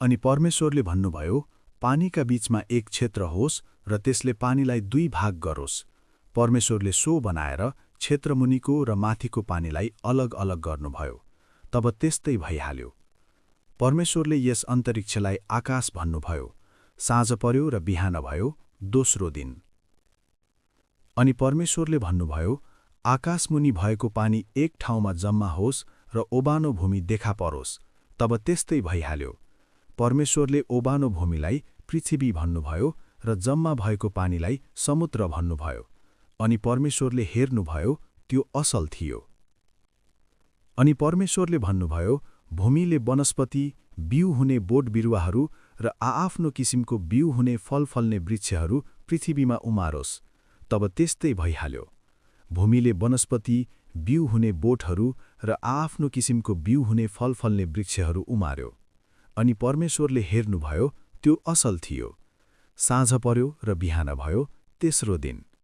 अनि परमेश्वरले भन्नुभयो, पानीका बीचमा एक क्षेत्र होस् र त्यसले पानीलाई दुई भाग गरोस्। परमेश्वरले सो बनाएर क्षेत्रमुनिको र माथिको पानीलाई अलग अलग गर्नुभयो। तब त्यस्तै भइहाल्यो। परमेश्वरले यस अन्तरिक्षलाई आकाश भन्नुभयो। साँझ पर्यो र बिहान भयो, दोस्रो दिन। अनि परमेश्वरले भन्नुभयो, आकाशमुनि भएको पानी एक ठाउँमा जम्मा होस् र ओबानो भूमि देखा परोस्। तब त्यस्तै भइहाल्यो। परमेश्वरले ओबानो भूमिलाई पृथ्वी भन्नुभयो र जम्मा भएको पानीलाई समुद्र भन्नुभयो। अनि परमेश्वरले हेर्नुभयो, त्यो असल थियो। अनि परमेश्वरले भन्नुभयो, भूमिले वनस्पति, बिउ हुने बोट बिरुवाहरू र आआफ्नो किसिमको बिउ हुने फल फल्ने वृक्षहरू पृथ्वीमा उमारोस्। तब त्यस्तै भइहाल्यो। भूमिले वनस्पति, बिउ हुने बोटहरू र आआफ्नो किसिमको बिउ हुने फल फल्ने वृक्षहरू उमार्यो। अनि परमेश्वरले हेर्नुभयो, त्यो असल थियो। साँझ पर्यो र बिहान भयो, तेस्रो दिन।